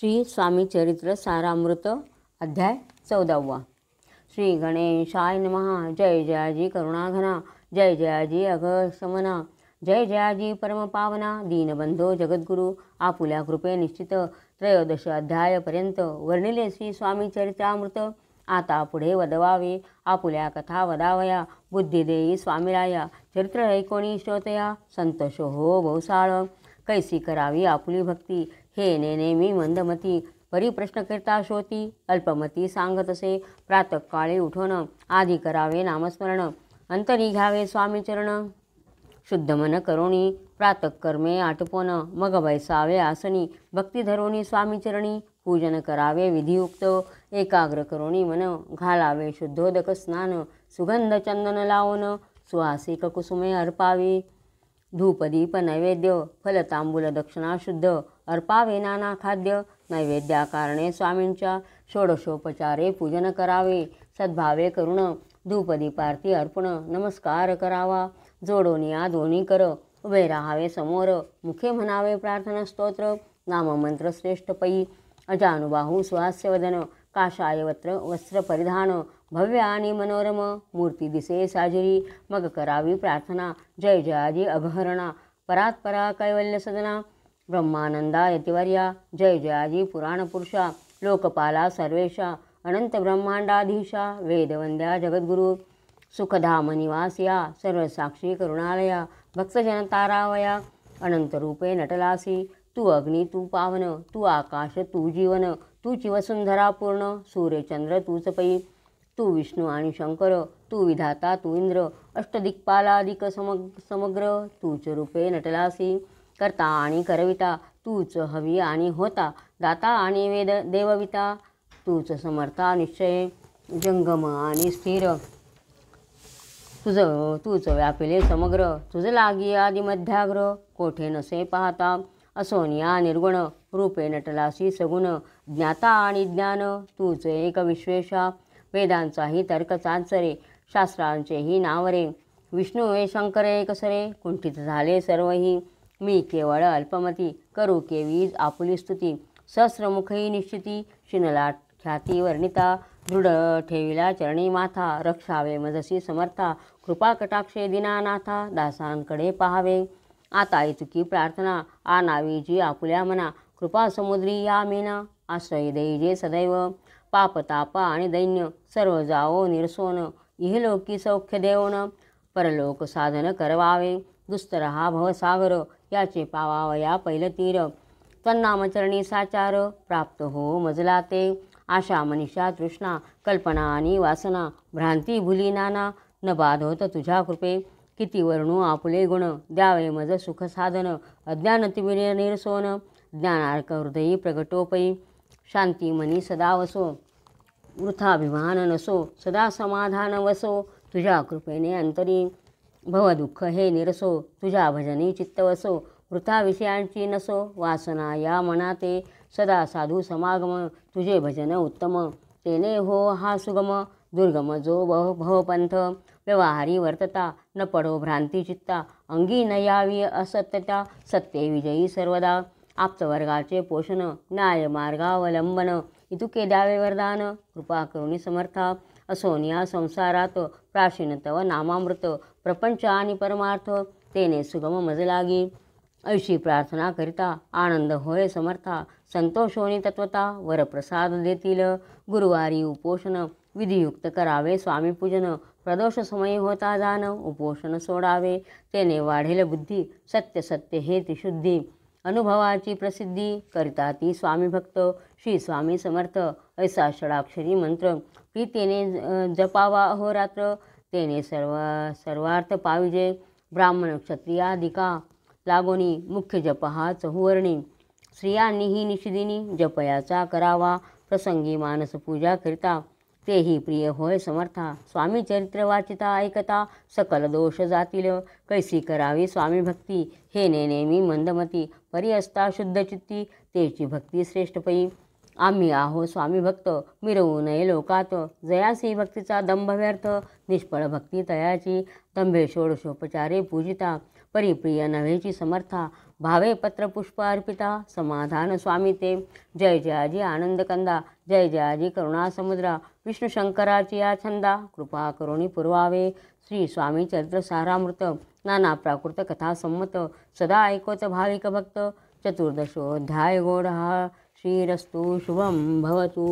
श्री स्वामी चरित्र सारामृत अध्याय 14वा। श्री गणेशाय नमः। जय जयाजी करुणाघना, जय जयाजी अघशमना, जय जयाजी परमपावना, दीनबंधो जगद्गुरु, आपुल्या कृपे निश्चित। 13 अध्यायपर्यंत वर्णिले श्री स्वामी चरित्रामृत। आता पुढे वदवावे, आपुल्या कथा वदावया, बुद्धी देई स्वामीराया, चरित्र ऐकोणी श्रोतया, संतोषो हो बहुसाळ। कैसी करावी आपुली भक्ती, हे नेमी मंदमती, परी प्रश्न करता श्रोती, अल्पमती सांगत असे। प्रातःकाळी उठून आधी करावे नामस्मरण, अंतरी घ्यावे स्वामी चरण, शुद्ध मन करोणी, प्रातःकर्मे आटपोन, मग बैसावे आसनी, भक्ती धरोणी स्वामी चरणी, पूजन करावे विधियुक्त, एकाग्र करोणी मन, घालावे शुद्धोदक स्नान, सुगंध चंदन लावून, सुवासिक कुसुमे अर्पावी, धूपदीप नैवेद्य, फलतांबूल दक्षिणा शुद्ध, अर्पावे नाना खाद्य, नैवेद्याकारणे स्वामींच्या, षोडशोपचारे पूजन करावे, सद्भावे करुण, धूपदीपारती अर्पण, नमस्कार करावा, जोडोनिया दोन्ही कर, उभे राहावे समोर, मुखे म्हणावे प्रार्थना स्तोत्र, नाममंत्र श्रेष्ठ पै, अजानुबाहू सुहास्यवदन, काषाय वस्त्र परिधान, भव्य आणि मनोरम, मूर्ती दिसे साजिरी, मग करावी प्रार्थना, जय जयाजी अघहरणा, परात्परा कैवल्य सदना, ब्रह्मानंदा यतिवर्या, जय जयाजी पुराण पुरुषा, लोकपाला सर्वेशा, अनंत ब्रह्मांडाधीशा, वेदवंद्या जगद्गुरु, सुखधाम निवासिया, सर्वसाक्षी करुणालया, भक्तजन तारावया, अनंत रूपे नटलासी, तू अग्नी तू पावन, तू आकाश तू जीवन, तूची वसुंधरा पूर्ण, सूर्यचंद्र तूच पै, तू विष्णू आणि शंकर, तू विधाता तू इंद्र, अष्टदिक्पालादिक समग्र, तूच रूपे नटलासी, करता आणि करविता, तूच हवी आणि होता, दाता आणि वेद देवविता, तूच समर्था निश्चय, जंगम आणि स्थिर, तूच व्यापिले समग्र, तुझ लागी आदिमध्याग्र, कोठे नसे पाहता, असोनिया निर्गुण, रूपे नटलासी सगुण, ज्ञाता आणि ज्ञान, तूच एक विश्वेशा, वेदांचाही तर्क चांचरे, शास्त्रांचेही नावरे, विष्णू हे शंकर एकसरे, कुंठित झाले सर्वही, मी केवळ अल्पमती, करू केवी आपुली स्तुती, सहस्रमुखी निश्चिती, शिनला ख्याती वर्णिता, दृढ ठेविला चरणी माथा, रक्षावे मजसी समर्था, कृपा कटाक्षे दीनानाथा, दासांकडे पाहावे, आता इतकी प्रार्थना, आनावी जी आपुल्या मना, कृपा समुद्री या मीना, आश्रय देई जे सदैव, पाप ताप आणि दैन्य सर्व जावो निरसोन, इहलोकी सौख्य देवोन, परलोक साधन करवावे, दुस्तर हा भवसागर, याचे पावावया पैल तीर, तन्नामचरणी साचार, प्राप्त हो मजला ते, आशा मनीषा तृष्णा, कल्पना आणि वासना, भ्रांती भुली नाना, न बाधोत तुझ्या कृपे, किती वर्णू आपुले गुण, द्यावे मज सुख साधन, अज्ञान तिमिरे निरसोन, ज्ञानार्क हृदयी प्रगटोपई, शांती मनी सदा वसो, वृथाभिमान नसो, सदा समाधान वसो, तुझ्या कृपेने अंतरी, भवदुःख हे निरसो, तुझ्या भजनी चित्त वसो, वृथा विषयांची नसो, वासना या मनाते, सदा साधू समागम, तुझे भजन उत्तम, तेने हो हा सुगम, दुर्गम जो भवपंथ, व्यवहारी वर्तता, न पडो भ्रांती चित्ता, अंगी न यावी असत्यता, सत्ये विजयी सर्वदा, आप्तवर्गाचे पोषण, न्याय मार्गावलंबन, इतुके द्यावे वरदान, कृपा करुणी समर्था, असोनिया संसारात, प्राचीन तव नामामृत, प्रपंच आणि परमार्थ, तेने सुगम मज लागी, ऐशी प्रार्थना करिता, आनंद होय समर्था, संतोषोनी तत्वता, वरप्रसाद देतील, गुरुवारी उपोषण, विधियुक्त करावे स्वामी पूजन, प्रदोष समयी होता जाण, उपोषण सोडावे, तेने वाढेल बुद्धी, सत्य सत्य हे ती शुद्धी, अनुभवाची प्रसिद्धी, करिता ती स्वामी भक्त, श्री स्वामी समर्थ, ऐसा षडाक्षरी मंत्र, प्रीतीने जपावा अहोरात्र, तेने सर्वार्थ पाविजे, ब्राह्मण क्षत्रियादिका लागोनी, मुख्य जप हा चहुवर्णी, स्त्रियांनीही निशिदिनी जपयाचा करावा, प्रसंगी मानस पूजा करिता, तेही प्रिय होय समर्था, स्वामी चरित्र वाचिता ऐकता, सकल दोष जातील, कैसी करावी स्वामी भक्ती, हे नेमी मंदमती, परी असता शुद्ध चित्ती, तेची भक्ती श्रेष्ठ पै, आम्ही आहो स्वामी भक्त, मिरवू नये लोकात, जयासी भक्तीचा दंभ व्यर्थ, निष्फळ भक्ती तयाची, दंभे षोडशोपचारे पूजिता, परिप्रिय नव्हेची समर्था भावे पत्रपुष्प अर्पिता समाधान स्वामी ते जय जयाजी आनंदकंदा जय जयाजी करुणासमुद्रा विष्णू शंकराची या छंदा कृपा करुणी पुरवावे श्री स्वामी चरित्र सारामृत नाना प्राकृत कथा संमत सदा ऐकोत भाविक भक्त चतुर्दशोऽध्याय गौडः श्रीरस्तु शुभं भवतु।